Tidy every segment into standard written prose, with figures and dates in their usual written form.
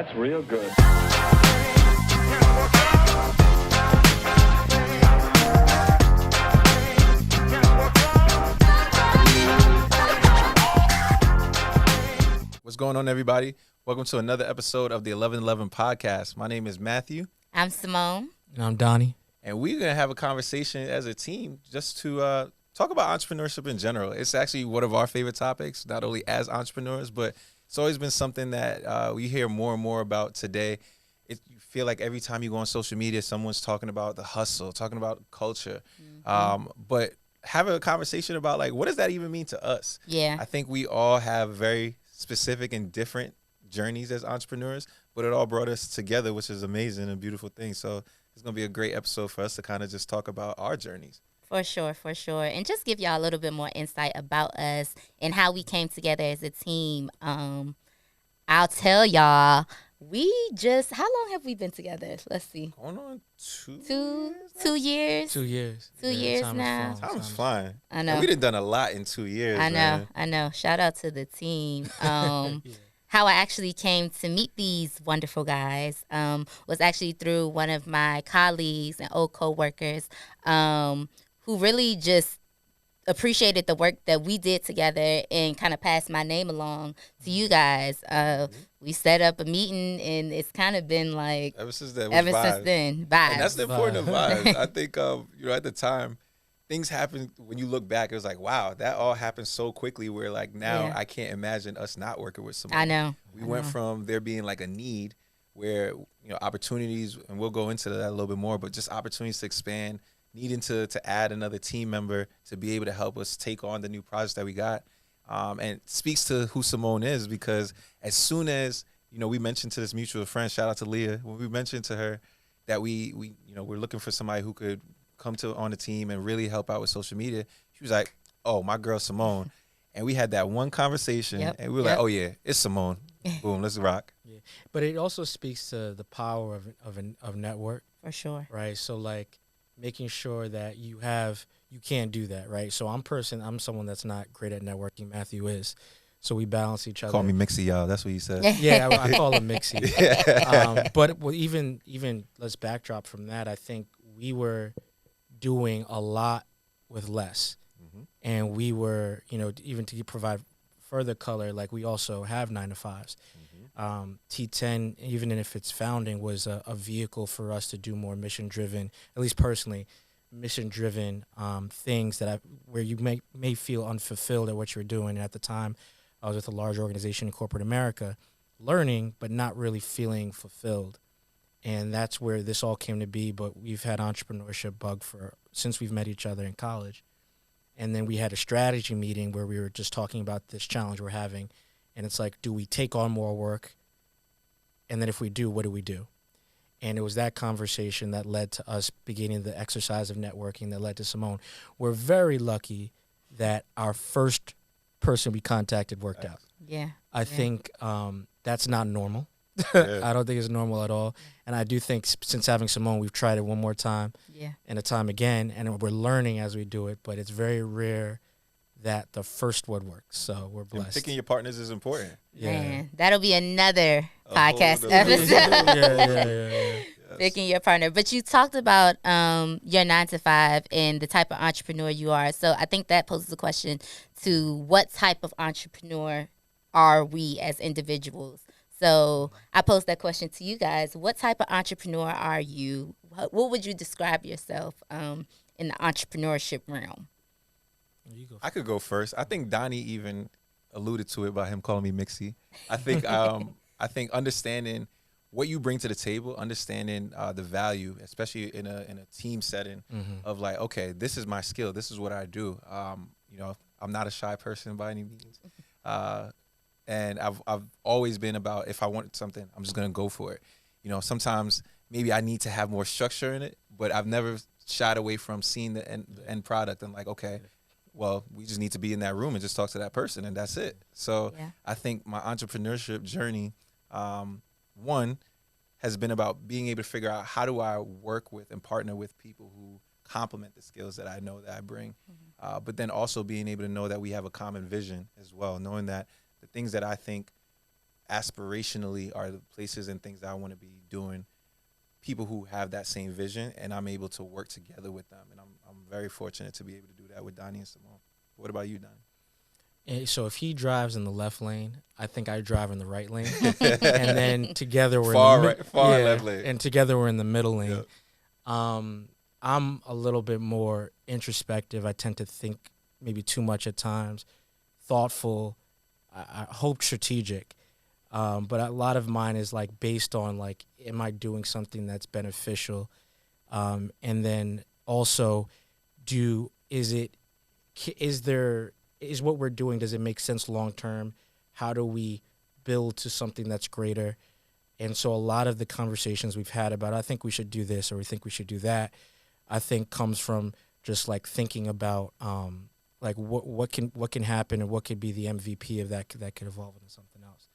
That's real good. What's going on, everybody? Welcome to another episode of the 11:11 podcast. My name is Matthew. I'm Simone. And I'm Donnie. And we're going to have a conversation as a team just to talk about entrepreneurship in general. It's actually one of our favorite topics, not only as entrepreneurs, but it's always been something that we hear more and more about today. You feel like every time you go on social media, someone's talking about the hustle, talking about culture. But having a conversation about, like, what does that even mean to us? Yeah. I think we all have very specific and different journeys as entrepreneurs, but it all brought us together, which is amazing and beautiful thing. So it's going to be a great episode for us to kind of just talk about our journeys. For sure. And just give y'all a little bit more insight about us and how we came together as a team. I'll tell y'all, how long have we been together? Let's see. Going on 2 years? 2 years. 2 years now. Time is flying. I know. And we done a lot in 2 years. I know. Shout out to the team. How I actually came to meet these wonderful guys was actually through one of my colleagues and old co-workers who really just appreciated the work that we did together and kind of passed my name along to you guys. We set up a meeting, and it's kind of been like ever since then, vibes. And that's the important of vibes. I think at the time, things happened. When you look back, it was like, wow, that all happened so quickly. Where like now, I can't imagine us not working with someone. I know. We went from there being like a need, where opportunities, and we'll go into that a little bit more, but just opportunities to expand, needing to add another team member to be able to help us take on the new projects that we got. And it speaks to who Simone is, because as soon as, we mentioned to this mutual friend, shout out to Leah, when we mentioned to her that we're looking for somebody who could come on the team and really help out with social media, she was like, oh, my girl Simone. And we had that one conversation, and we were like, oh yeah, it's Simone. Boom, let's rock. Yeah. But it also speaks to the power of network. For sure. Right. So like making sure that you can't do that. Right. So I'm someone that's not great at networking. Matthew is. So we balance each other. Call me Mixie, y'all. That's what you said. Yeah, I call him Mixie. But even let's backdrop from that. I think we were doing a lot with less. And we were, even to provide further color, like we also have 9-to-5s. T10, even if its founding, was a vehicle for us to do more mission-driven, at least personally, mission-driven things where you may feel unfulfilled at what you're doing. And at the time, I was with a large organization in corporate America, learning but not really feeling fulfilled. And that's where this all came to be. But we've had entrepreneurship bug since we've met each other in college. And then we had a strategy meeting where we were just talking about this challenge we're having. And it's like, do we take on more work? And then if we do, what do we do? And it was that conversation that led to us beginning the exercise of networking that led to Simone. We're very lucky that our first person we contacted worked out. Yeah. I think that's not normal. I don't think it's normal at all. And I do think since having Simone, we've tried it one more time and a time again, and we're learning as we do it, but it's very rare that the first one works. So we're blessed. And picking your partners is important. Man, that'll be another podcast episode. Yeah. Picking your partner. But you talked about your 9-to-5 and the type of entrepreneur you are. So I think that poses a question to what type of entrepreneur are we as individuals? So I pose that question to you guys. What type of entrepreneur are you? What would you describe yourself in the entrepreneurship realm? I could go first. I think Donnie even alluded to it by him calling me Mixie. I think understanding what you bring to the table, understanding the value, especially in a team setting, of like, okay, this is my skill. This is what I do. I'm not a shy person by any means. And I've alwaend been about, if I want something, I'm just going to go for it. Sometimes maybe I need to have more structure in it, but I've never shied away from seeing the end product and like, okay, well, we just need to be in that room and just talk to that person, and that's it. So I think my entrepreneurship journey, one, has been about being able to figure out how do I work with and partner with people who complement the skills that I know that I bring, but then also being able to know that we have a common vision as well, knowing that the things that I think aspirationally are the places and things that I want to be doing. People who have that same vision, and I'm able to work together with them. And I'm very fortunate to be able to do that with Donnie and Simone. What about you, Donnie? So if he drives in the left lane, I think I drive in the right lane, and then together we're left lane, and together we're in the middle lane. Yep. I'm a little bit more introspective. I tend to think maybe too much at times, thoughtful. I hope strategic, but a lot of mine is like based on like, am I doing something that's beneficial, and then also, is what we're doing, does it make sense long term? How do we build to something that's greater? And so a lot of the conversations we've had about, I think we should do this or we think we should do that, I think comes from just like thinking about like what can happen and what could be the MVP of that could evolve into something else.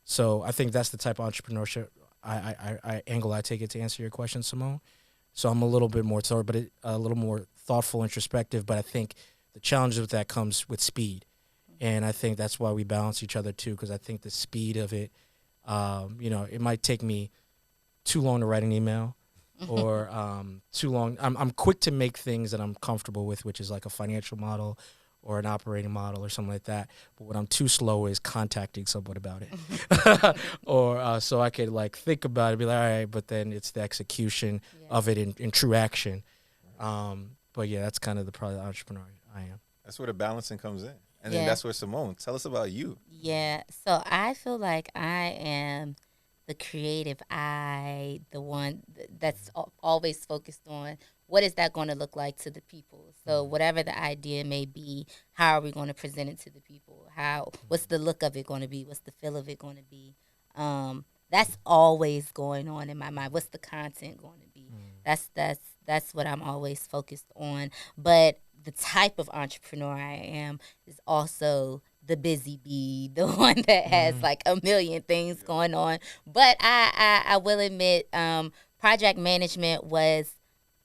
So I think that's the type of entrepreneurship angle I take it to answer your question, Simone. So I'm a little bit more a little more thoughtful, introspective, but I think the challenge with that comes with speed. And I think that's why we balance each other too, because I think the speed of it, it might take me too long to write an email or too long. I'm quick to make things that I'm comfortable with, which is like a financial model or an operating model or something like that. But what I'm too slow is contacting someone about it. Or so I could like think about it, be like, all right, but then it's the execution of it in true action. But yeah, that's kind of probably the entrepreneur I am. That's where the balancing comes in. And then that's where Simone, tell us about you. Yeah. So I feel like I am the creative eye, the one that's always focused on what is that going to look like to the people. So whatever the idea may be, how are we going to present it to the people? What's the look of it going to be? What's the feel of it going to be? That's always going on in my mind. What's the content going to be? That's what I'm always focused on. But the type of entrepreneur I am is also the busy bee, the one that has like a million things going on. But I will admit, project management was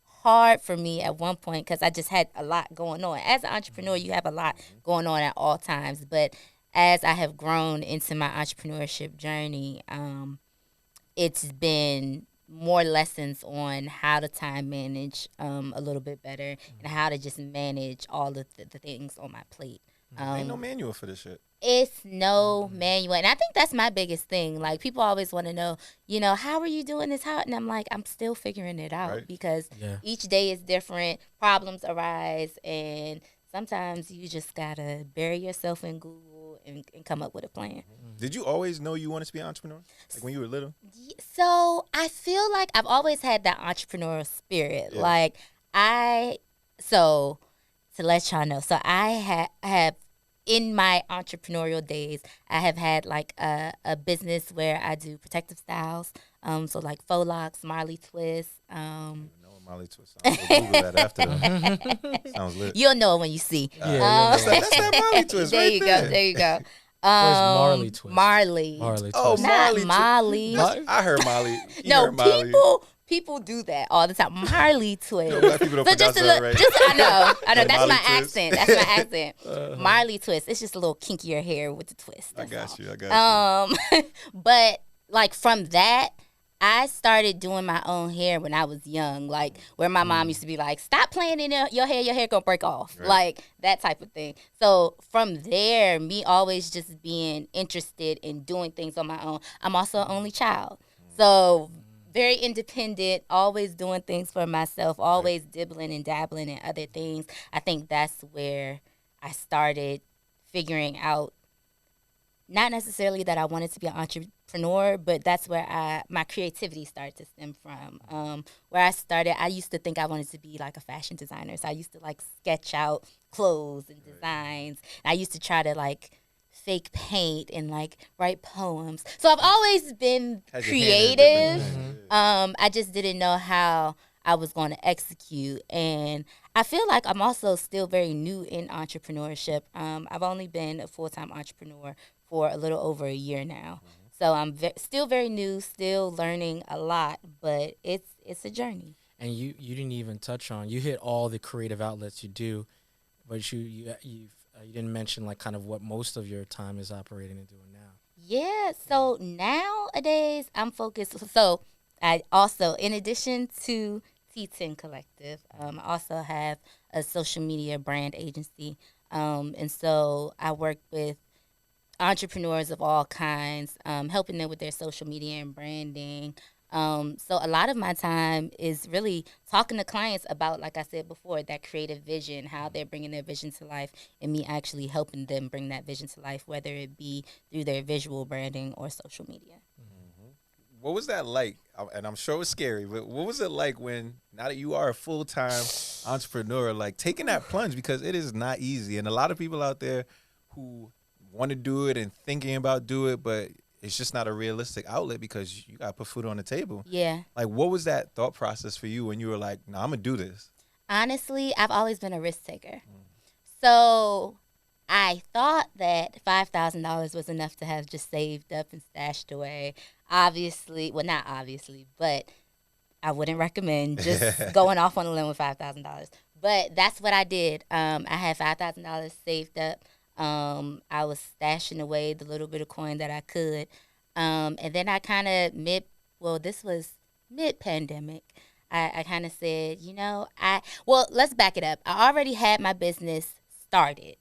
hard for me at one point because I just had a lot going on. As an entrepreneur, you have a lot going on at all times. But as I have grown into my entrepreneurship journey, it's been more lessons on how to time manage a little bit better and how to just manage all of the things on my plate. Ain't no manual for this shit. It's no manual. And I think that's my biggest thing. Like, people always want to know, how are you doing this? And I'm like, I'm still figuring it out because each day is different. Problems arise. And sometimes you just got to bury yourself in Google and come up with a plan. Did you always know you wanted to be an entrepreneur? Like when you were little? So I feel like I've always had that entrepreneurial spirit. Yeah. Like to let y'all know, so I have in my entrepreneurial days, I have had like a business where I do protective styles. So like faux locks, Marley twists. Molly twist. I'll Google that after that. Sounds lit. You'll know it when you see. That's that Molly twist there right you there. go. There you go. Marley twist? Marley. Oh, Not Marley. Molly. I heard Molly. No, heard Molly. people do that all the time. Marley twist. Black people don't pronounce that right. I know. That's Molly my twist. accent. That's my accent. Marley twist. It's just a little kinkier hair with the twist. I got you. But like from that, I started doing my own hair when I was young, like where my mom used to be like, stop playing in your hair gonna break off, like that type of thing. So from there, me always just being interested in doing things on my own. I'm also an only child, so very independent, always doing things for myself, always dibbling and dabbling in other things. I think that's where I started figuring out, not necessarily that I wanted to be an entrepreneur, but that's where my creativity started to stem from. Where I used to think I wanted to be like a fashion designer. So I used to like sketch out clothes and designs. And I used to try to like fake paint and like write poems. So I've always been creative. I just didn't know how I was going to execute. And I feel like I'm also still very new in entrepreneurship. I've only been a full-time entrepreneur for a little over a year now. So I'm still very new, still learning a lot, but it's a journey. And you didn't even touch on, you hit all the creative outlets you do, but you didn't mention like kind of what most of your time is operating and doing now. Yeah, so nowadays I'm focused. So I also, in addition to T10 Collective, I also have a social media brand agency. And so I work with entrepreneurs of all kinds, helping them with their social media and branding. So a lot of my time is really talking to clients about, like I said before, that creative vision, how they're bringing their vision to life, and me actually helping them bring that vision to life, whether it be through their visual branding or social media. What was that like? And I'm sure it was scary, but what was it like when, now that you are a full-time entrepreneur, like taking that plunge, because it is not easy. And a lot of people out there who want to do it and thinking about do it, but it's just not a realistic outlet because you got to put food on the table. Yeah. Like, what was that thought process for you when you were like, no, I'm going to do this? Honestly, I've always been a risk taker. So I thought that $5,000 was enough to have just saved up and stashed away. Obviously, well, not obviously, but I wouldn't recommend just going off on a limb with $5,000. But that's what I did. I had $5,000 saved up. I was stashing away the little bit of coin that I could. And then I kind of this was mid-pandemic. I kind of said, let's back it up. I already had my business started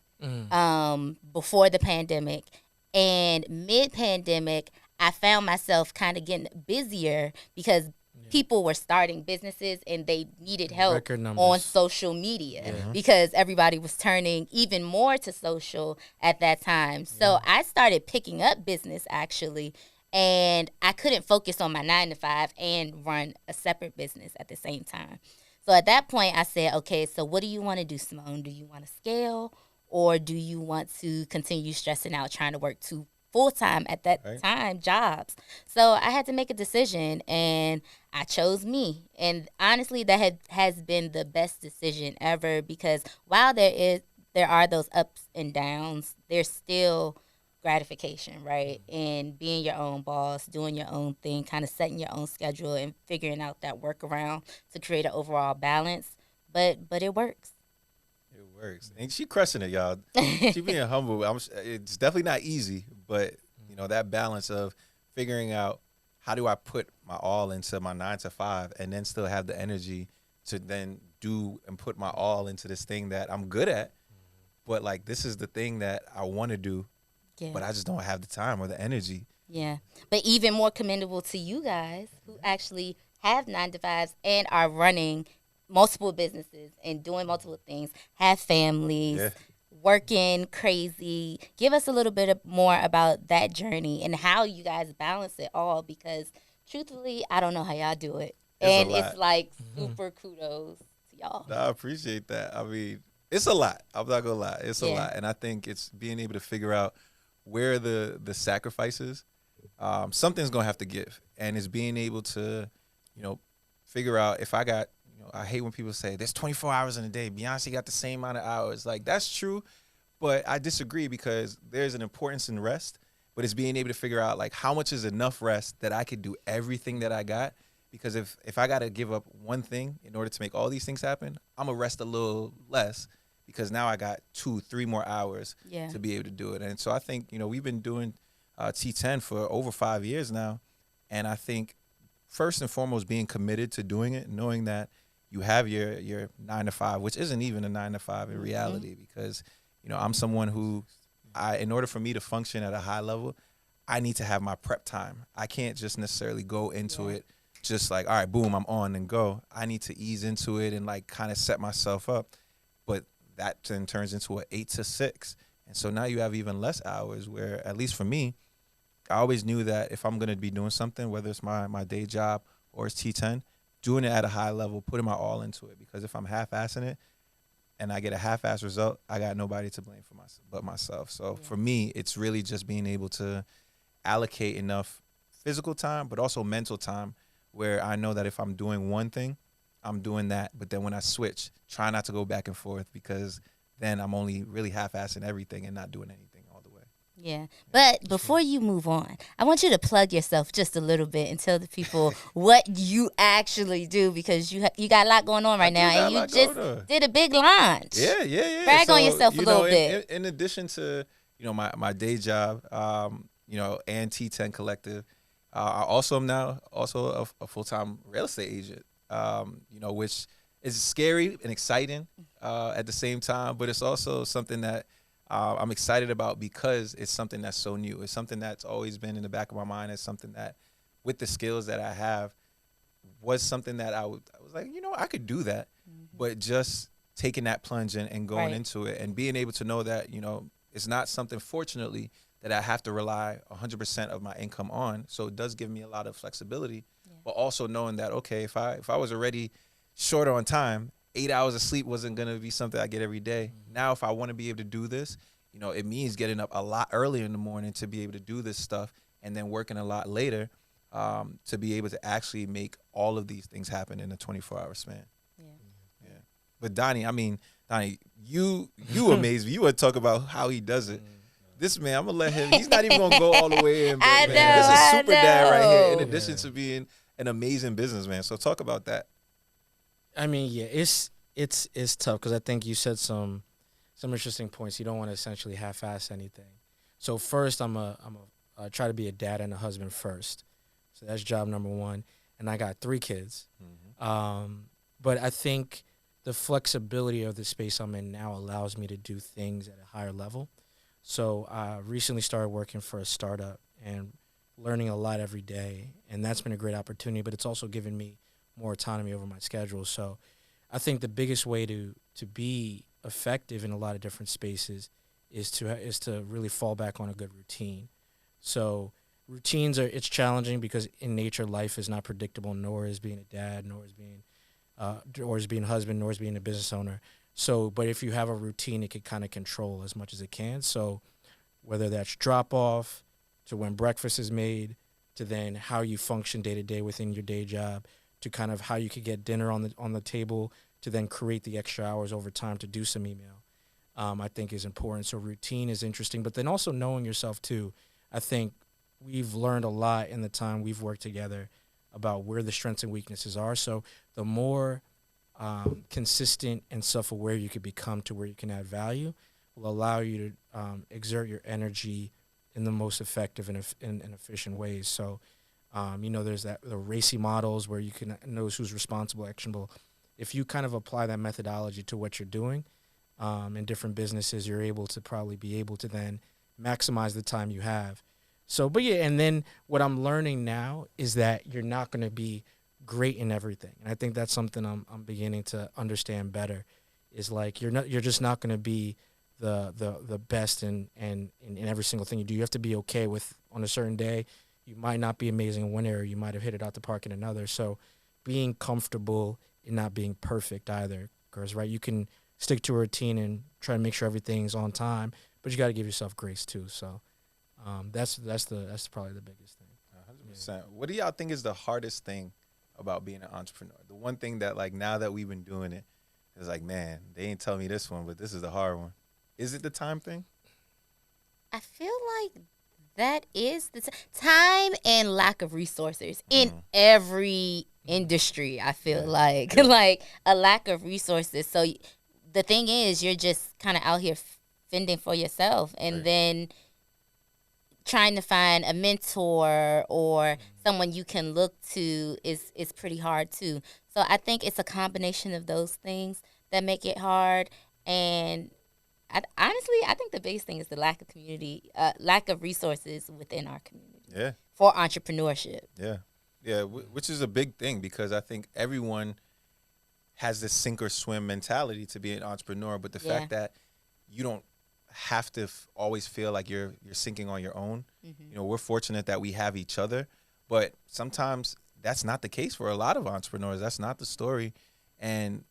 before the pandemic. And mid-pandemic, I found myself kind of getting busier because people were starting businesses and they needed help on social media because everybody was turning even more to social at that time. So I started picking up business actually, and I couldn't focus on my 9-to-5 and run a separate business at the same time. So at that point I said, okay, so what do you want to do, Simone? Do you want to scale, or do you want to continue stressing out trying to work two full-time at that time jobs? So I had to make a decision, and I chose me. And honestly, that has been the best decision ever, because while there are those ups and downs, there's still gratification, right? And being your own boss, doing your own thing, kind of setting your own schedule and figuring out that workaround to create an overall balance. But it works. It works. And she crushing it, y'all. She being humble. It's definitely not easy, but that balance of figuring out how do I put my all into my 9-to-5 and then still have the energy to then do and put my all into this thing that I'm good at, but like this is the thing that I want to do, but I just don't have the time or the energy. Yeah. But even more commendable to you guys who actually have 9-to-5s and are running multiple businesses and doing multiple things, have families, working crazy. Give us a little bit more about that journey and how you guys balance it all, because truthfully, I don't know how y'all do it. It's like super kudos to y'all. I appreciate that. I mean, it's a lot. I'm not going to lie. It's a lot. And I think it's being able to figure out where the sacrifices, something's going to have to give. And it's being able to, figure out if I got, I hate when people say there's 24 hours in a day. Beyonce got the same amount of hours. Like, that's true, but I disagree, because there's an importance in rest, but it's being able to figure out like how much is enough rest that I could do everything that I got. Because if I got to give up one thing in order to make all these things happen, I'm going to rest a little less, because now I got 2-3 more hours to be able to do it. And so I think, we've been doing T10 for over 5 years now. And I think first and foremost, being committed to doing it, knowing that you have your 9-to-5, which isn't even a 9-to-5 in reality, because, I'm someone who, in order for me to function at a high level, I need to have my prep time. I can't just necessarily go into it just like, all right, boom, I'm on and go. I need to ease into it and like kind of set myself up. But that then turns into an 8-to-6. And so now you have even less hours, where, at least for me, I always knew that if I'm going to be doing something, whether it's my day job or it's T10, doing it at a high level, putting my all into it. Because if I'm half-assing it and I get a half-ass result, I got nobody to blame but myself. So for me, it's really just being able to allocate enough physical time, but also mental time, where I know that if I'm doing one thing, I'm doing that. But then when I switch, try not to go back and forth, because then I'm only really half-assing everything and not doing anything all the way. Yeah. But before you move on, I want you to plug yourself just a little bit and tell the people what you actually do, because you got a lot going on right now, and you just did a big launch. Yeah. Brag on yourself a little bit. In addition to, my day job, and T10 Collective. I also am now also a full-time real estate agent, which is scary and exciting at the same time, but it's also something that I'm excited about because it's something that's so new. It's something that's always been in the back of my mind. It's something that, with the skills that I have, was something that I was like, I could do that. But just taking that plunge and going into it and being able to know that, it's not something, fortunately, that I have to rely 100% of my income on. So it does give me a lot of flexibility, but also knowing that, okay, if I was already short on time, 8 hours of sleep wasn't going to be something I get every day. Now, if I want to be able to do this, it means getting up a lot earlier in the morning to be able to do this stuff, and then working a lot later to be able to actually make all of these things happen in a 24-hour span. Yeah. But Donnie, you amaze me. You want to talk about how he does it. This man, I'm going to let him, he's not even going to go all the way in. But this is super dad right here, in addition to being an amazing businessman. So talk about that. It's tough because I think you said some interesting points. You don't want to essentially half-ass anything. So first, I'm try to be a dad and a husband first. So that's job number one. And I got 3 kids. But I think the flexibility of the space I'm in now allows me to do things at a higher level. So I recently started working for a startup and learning a lot every day. And that's been a great opportunity, but it's also given me more autonomy over my schedule. So I think the biggest way to be effective in a lot of different spaces is to really fall back on a good routine. So routines it's challenging because in nature life is not predictable, nor is being a dad, nor is being a husband, nor is being a business owner. So, but if you have a routine, it can kind of control as much as it can. So whether that's drop off to when breakfast is made, to then how you function day to day within your day job, to kind of how you could get dinner on the table, to then create the extra hours over time to do some email, I think is important. So routine is interesting, but then also knowing yourself too. I think we've learned a lot in the time we've worked together about where the strengths and weaknesses are. So the more consistent and self-aware you could become to where you can add value will allow you to exert your energy in the most effective and efficient ways. So, there's the RACI models where you can know who's responsible, actionable. If you kind of apply that methodology to what you're doing in different businesses, you're able to probably be able to then maximize the time you have. So, but yeah, and then what I'm learning now is that you're not going to be great in everything. And I think that's something I'm beginning to understand better, is like you're just not going to be the best in every single thing you do. You have to be okay with, on a certain day, you might not be amazing in one area, you might have hit it out the park in another. So being comfortable in not being perfect either, because you can stick to a routine and try to make sure everything's on time, but you got to give yourself grace too. So that's probably the biggest thing. 100%. Yeah. What do y'all think is the hardest thing about being an entrepreneur? The one thing that, like, now that we've been doing it, it's like, man, they ain't tell me this one, but this is the hard one. Is it the time thing? I feel like that is the time and lack of resources in every industry. I feel like a lack of resources. So the thing is, you're just kind of out here fending for yourself, and then trying to find a mentor or someone you can look to is pretty hard too. So I think it's a combination of those things that make it hard. And honestly, I think the biggest thing is the lack of community, lack of resources within our community for entrepreneurship. Yeah, which is a big thing, because I think everyone has this sink or swim mentality to be an entrepreneur, but the fact that you don't have to always feel like you're sinking on your own. We're fortunate that we have each other, but sometimes that's not the case for a lot of entrepreneurs. That's not the story. And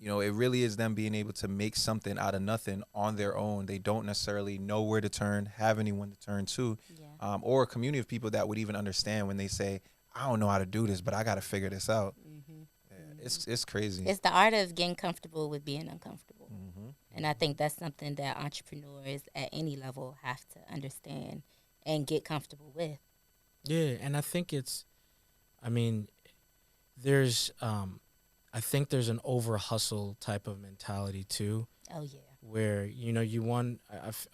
it really is them being able to make something out of nothing on their own. They don't necessarily know where to turn, have anyone to turn to, or a community of people that would even understand when they say, I don't know how to do this, but I got to figure this out. It's crazy. It's the art of getting comfortable with being uncomfortable. And I think that's something that entrepreneurs at any level have to understand and get comfortable with. Yeah, and I think there's I think there's an over hustle type of mentality too. Oh yeah. where, you know, you want,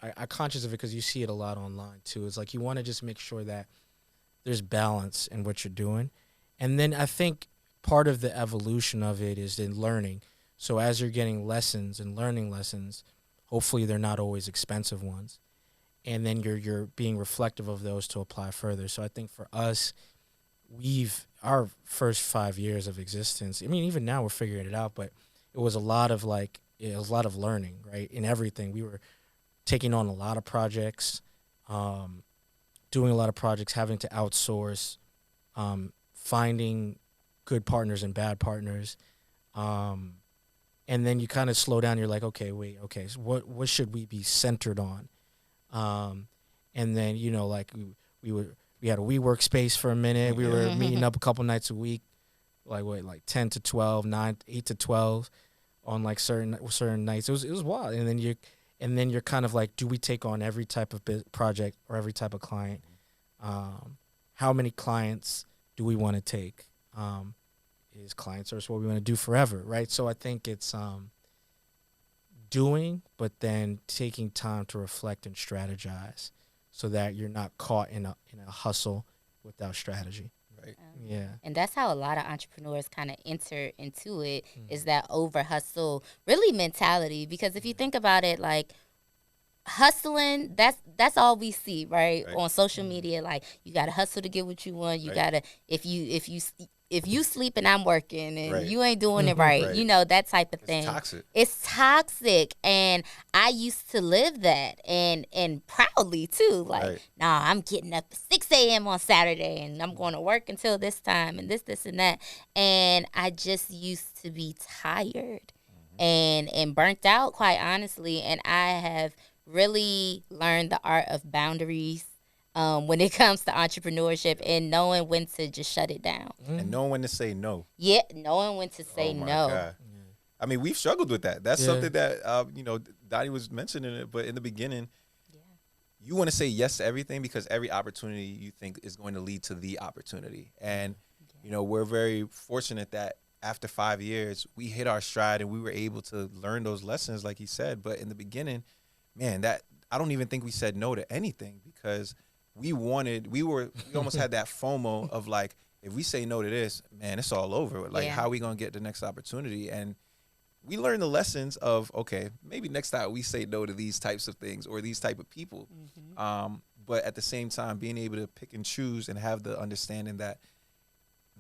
I conscious of it because you see it a lot online too. It's like you want to just make sure that there's balance in what you're doing. And then I think part of the evolution of it is in learning. So as you're getting lessons and learning lessons, hopefully they're not always expensive ones. And then you're being reflective of those to apply further. So I think for us, our first 5 years of existence, I mean, even now we're figuring it out, but it was a lot of learning, right? In everything. We were taking on a lot of projects, doing a lot of projects, having to outsource, finding good partners and bad partners. And then you kind of slow down. You're like, okay, so what should we be centered on? And then, you know, like we had a WeWork space for a minute. We were meeting up a couple nights a week, like 10 to 12, 8 to 12 on like certain nights. It was wild. And then you're kind of like, do we take on every type of project or every type of client? How many clients do we want to take? Is client service what we want to do forever, right? So I think it's doing, but then taking time to reflect and strategize so that you're not caught in a hustle without strategy. Right. Yeah. And that's how a lot of entrepreneurs kind of enter into it, is that over hustle really mentality. Because if you think about it, like hustling, that's all we see, right? On social media. Like, you got to hustle to get what you want. You got to, if you sleep and I'm working and you ain't doing it right, you know, that type of thing. It's toxic. And I used to live that and proudly too. Like, nah, I'm getting up at 6 a.m. on Saturday and I'm going to work until this time and this and that. And I just used to be tired and burnt out, quite honestly. And I have really learned the art of boundaries when it comes to entrepreneurship, and knowing when to just shut it down. And knowing when to say no. Yeah, knowing when to say no. God. I mean, we've struggled with that. That's something that, you know, Dottie was mentioning it, but in the beginning, you want to say yes to everything because every opportunity you think is going to lead to the opportunity. And, you know, we're very fortunate that after 5 years, we hit our stride and we were able to learn those lessons, like he said. But in the beginning, man, I don't even think we said no to anything because we almost had that FOMO of like, if we say no to this, man, it's all over. Like, how are we going to get the next opportunity? And we learned the lessons of, okay, maybe next time we say no to these types of things or these type of people. But at the same time, being able to pick and choose and have the understanding that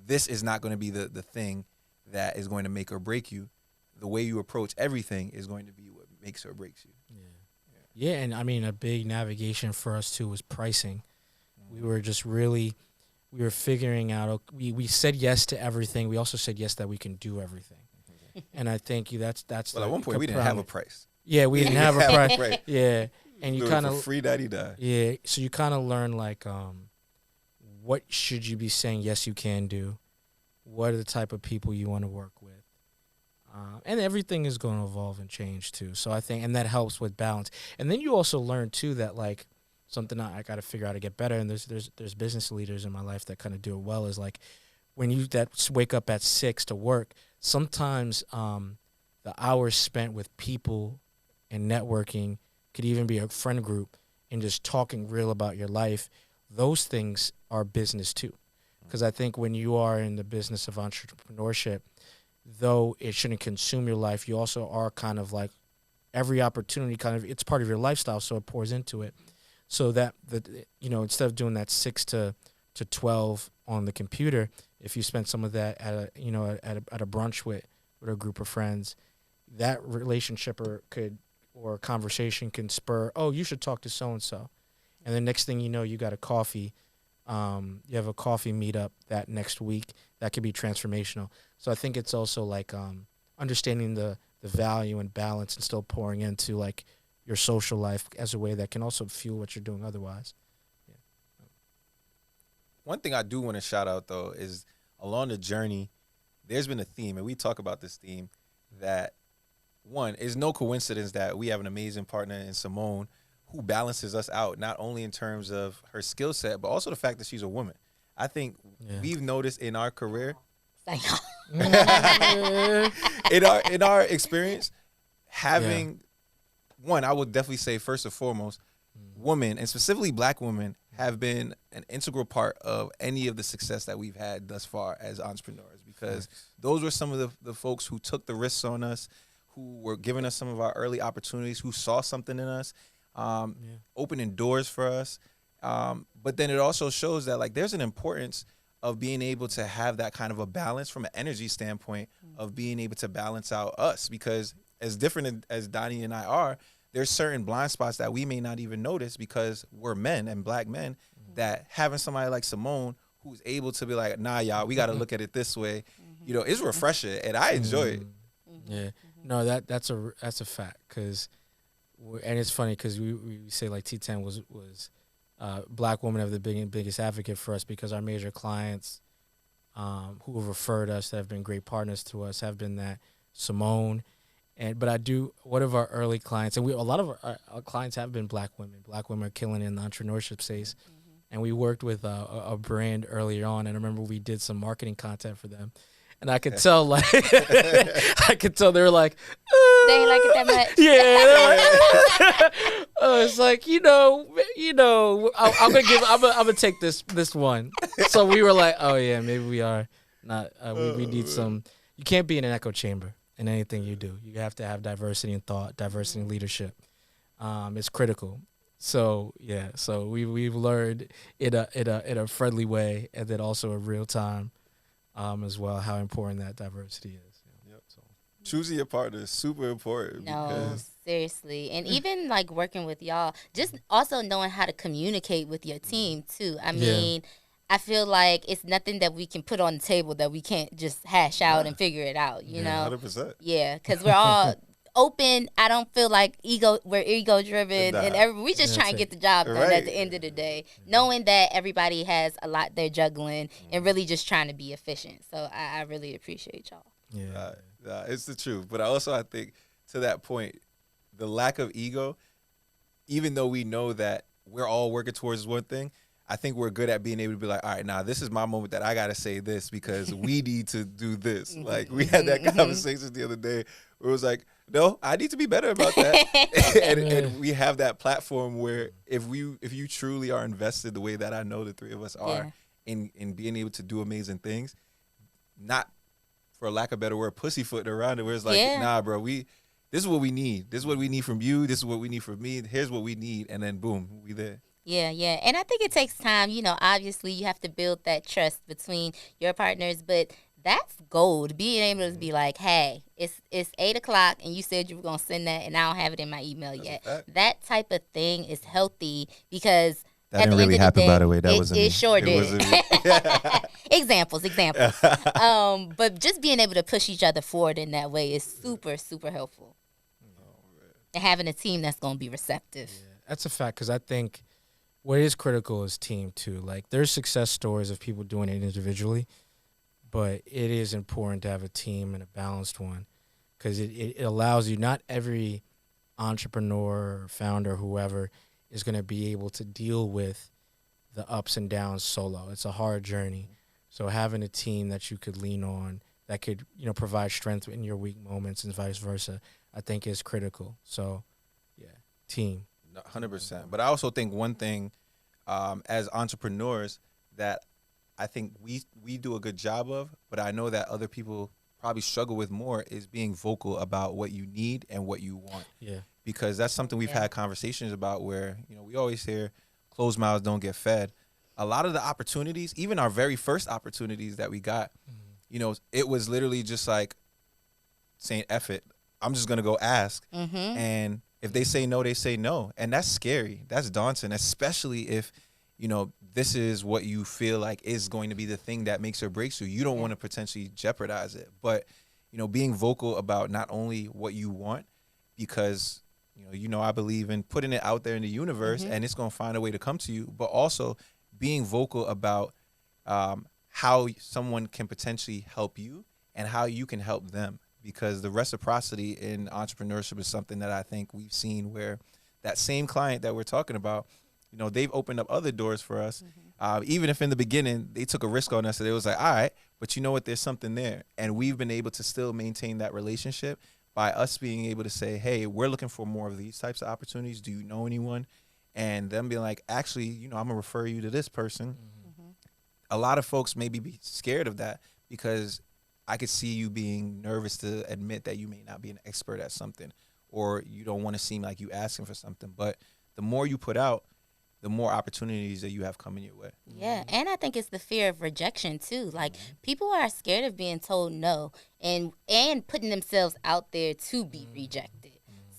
this is not going to be the thing that is going to make or break you. The way you approach everything is going to be what makes or breaks you. Yeah, and I mean, a big navigation for us too was pricing. We were just we were figuring out, we said yes to everything. We also said yes that we can do everything. And I think that's well, at one point we didn't have a price. Yeah, we didn't have a price. Yeah. And you kind of free daddy die. Yeah, so you kind of learn like what should you be saying yes you can do? What are the type of people you want to work with? And everything is going to evolve and change too. So I think, and that helps with balance. And then you also learn too that like something I got to figure out to get better. And there's business leaders in my life that kind of do it well. Is like when you wake up at 6 to work. Sometimes the hours spent with people and networking could even be a friend group and just talking real about your life. Those things are business too, because I think when you are in the business of entrepreneurship, though it shouldn't consume your life, you also are kind of like every opportunity it's part of your lifestyle, so it pours into it. So that instead of doing that 6 to 12 on the computer, if you spend some of that at a brunch with a group of friends, that relationship or conversation can spur, oh, you should talk to so and so, and the next thing you know, you got a coffee. You have a coffee meetup that next week that could be transformational. So I think it's also like understanding the value and balance and still pouring into like your social life as a way that can also fuel what you're doing otherwise. Yeah. One thing I do want to shout out though is along the journey, there's been a theme, and we talk about this theme, that one, is no coincidence that we have an amazing partner in Simone who balances us out, not only in terms of her skill set, but also the fact that she's a woman. I think we've noticed in our career, in our experience, having one, I would definitely say first and foremost, women, and specifically Black women, have been an integral part of any of the success that we've had thus far as entrepreneurs, because those were some of the folks who took the risks on us, who were giving us some of our early opportunities, who saw something in us, opening doors for us. But then it also shows that, like, there's an importance of being able to have that kind of a balance from an energy standpoint, of being able to balance out us, because as different as Donnie and I are, there's certain blind spots that we may not even notice because we're men and Black men, that having somebody like Simone who's able to be like, nah, y'all, we got to look at it this way, you know, it's refreshing, and I enjoy it. Yeah, no, that's a fact, because, and it's funny because we say like T10 was Black women have the biggest advocate for us, because our major clients who have referred us, that have been great partners to us, have been that Simone. But one of our early clients, and a lot of our clients have been Black women. Black women are killing in the entrepreneurship space. And we worked with a brand earlier on, and I remember we did some marketing content for them. And I could tell, like, they were like, they ain't like it that much. Yeah. It's like, I'm gonna take this one. So we were like, oh yeah, maybe we are not. We need some. You can't be in an echo chamber in anything you do. You have to have diversity in thought, diversity in leadership. It's critical. So yeah, so we've learned in a friendly way, and then also in real time, as well, how important that diversity is. Yep. So choosing your partner is super important. No, seriously, and even like working with y'all, just also knowing how to communicate with your team too. I mean. I feel like it's nothing that we can put on the table that we can't just hash out and figure it out, you know? 100%. Yeah, because we're all open. I don't feel like we're ego-driven, and we just trying to get the job done at the end of the day, knowing that everybody has a lot they're juggling and really just trying to be efficient. So I really appreciate y'all. Yeah, it's the truth. But I think, to that point, the lack of ego, even though we know that we're all working towards one thing, I think we're good at being able to be like, all right, now this is my moment that I got to say this because we need to do this. Like, we had that conversation the other day where it was like, no, I need to be better about that. and we have that platform where if you truly are invested the way that I know the three of us are in being able to do amazing things, not, for lack of a better word, pussyfooting around it, where it's like, nah, bro, this is what we need. This is what we need from you. This is what we need from me. Here's what we need. And then boom, we there. Yeah. And I think it takes time. You know, obviously you have to build that trust between your partners, but that's gold. Being able to be like, hey, it's 8:00 and you said you were going to send that and I don't have it in my email yet. That type of thing is healthy, because that didn't really happen, by the way. That wasn't me. It sure did. Examples. But just being able to push each other forward in that way is super, super helpful. And having a team that's going to be receptive. Yeah, that's a fact, because I think what is critical is team too. Like, there's success stories of people doing it individually, but it is important to have a team and a balanced one, because it allows you, not every entrepreneur or founder or whoever is going to be able to deal with the ups and downs solo. It's a hard journey. So having a team that you could lean on, that could, provide strength in your weak moments and vice versa, I think is critical. So, yeah, team. 100%. But I also think one thing, as entrepreneurs, that I think we do a good job of, but I know that other people probably struggle with more, is being vocal about what you need and what you want. Yeah. Because that's something we've had conversations about, where, we always hear closed mouths don't get fed. A lot of the opportunities, even our very first opportunities that we got, it was literally just like saying, F it, I'm just going to go ask. And if they say no, they say no. And that's scary. That's daunting, especially if, this is what you feel like is going to be the thing that makes or breaks you. You don't want to potentially jeopardize it. But, being vocal about not only what you want, because, I believe in putting it out there in the universe and it's going to find a way to come to you, but also being vocal about how someone can potentially help you and how you can help them. Because the reciprocity in entrepreneurship is something that I think we've seen, where that same client that we're talking about, they've opened up other doors for us. Even if in the beginning they took a risk on us, and it was like, all right, but you know what, there's something there. And we've been able to still maintain that relationship, by us being able to say, hey, we're looking for more of these types of opportunities. Do you know anyone? And them being like, actually, I'm going to refer you to this person. Mm-hmm. A lot of folks maybe be scared of that because I could see you being nervous to admit that you may not be an expert at something, or you don't want to seem like you asking for something. But the more you put out, the more opportunities that you have coming your way. Yeah, and I think it's the fear of rejection too. Like people are scared of being told no and putting themselves out there to be rejected.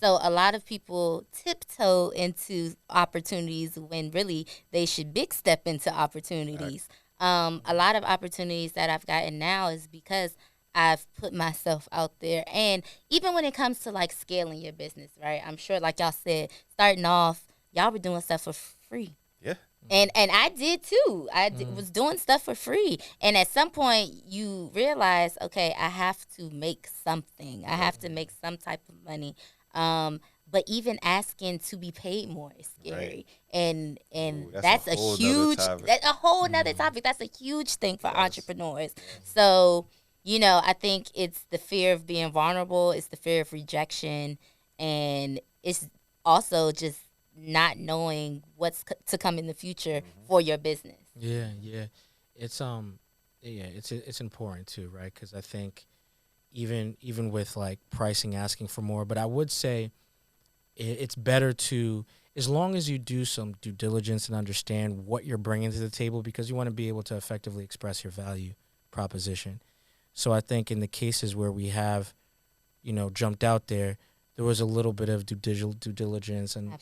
So a lot of people tiptoe into opportunities when really they should big step into opportunities. Right. A lot of opportunities that I've gotten now is because I've put myself out there. And even when it comes to like scaling your business, right? I'm sure like y'all said, starting off, y'all were doing stuff for free. Yeah. And I did too. Was doing stuff for free. And at some point you realize, okay, I have to make something. I have to make some type of money. But even asking to be paid more is scary. Right. And that's a huge whole nother topic. That's a huge thing for entrepreneurs. So, I think it's the fear of being vulnerable, it's the fear of rejection, and it's also just not knowing what's to come in the future for your business. Yeah. It's it's important too, right? Because I think even with like pricing, asking for more, but I would say it's better to, as long as you do some due diligence and understand what you're bringing to the table, because you want to be able to effectively express your value proposition. So I think in the cases where we have, jumped out there was a little bit of due diligence and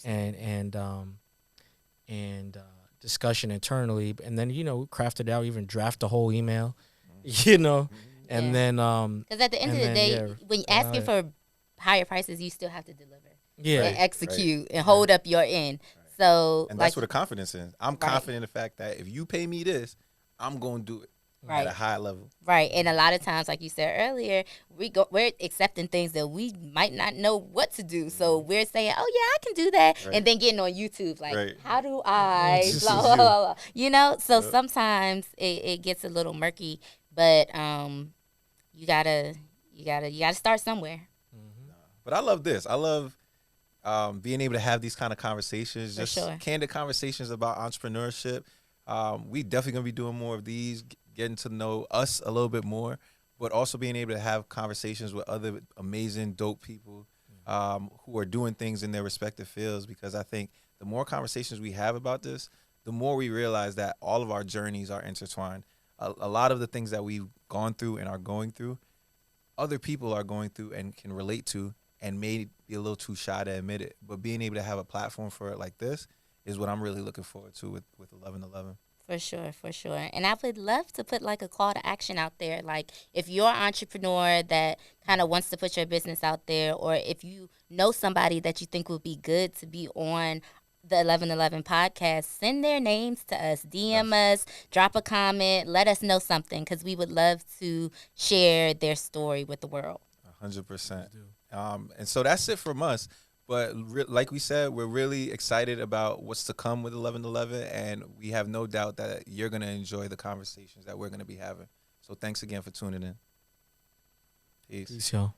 discussion internally, and then craft it out, even draft a whole email, and then because at the end of the day, when you're asking for higher prices, you still have to deliver, and execute and hold up your end. So, and that's where the confidence is. I'm confident in the fact that if you pay me this, I'm going to do it. At a high level. Right. And a lot of times, like you said earlier, we're accepting things that we might not know what to do. So we're saying, oh, yeah, I can do that. Right. And then getting on YouTube, like, how do I, blah, blah, blah, blah. So sometimes it gets a little murky, but you gotta start somewhere. Mm-hmm. But I love this. I love being able to have these kind of conversations, candid conversations about entrepreneurship. We definitely going to be doing more of these, getting to know us a little bit more, but also being able to have conversations with other amazing, dope people who are doing things in their respective fields, because I think the more conversations we have about this, the more we realize that all of our journeys are intertwined. A lot of the things that we've gone through and are going through, other people are going through and can relate to, and may be a little too shy to admit it. But being able to have a platform for it like this is what I'm really looking forward to with 1111. For sure. And I would love to put like a call to action out there. Like if you're an entrepreneur that kind of wants to put your business out there, or if you know somebody that you think would be good to be on the 1111 podcast, send their names to us, DM us, drop a comment, let us know something, because we would love to share their story with the world. 100%. And so that's it from us. But like we said, we're really excited about what's to come with 1111, and we have no doubt that you're going to enjoy the conversations that we're going to be having. So thanks again for tuning in. Peace. Peace, y'all.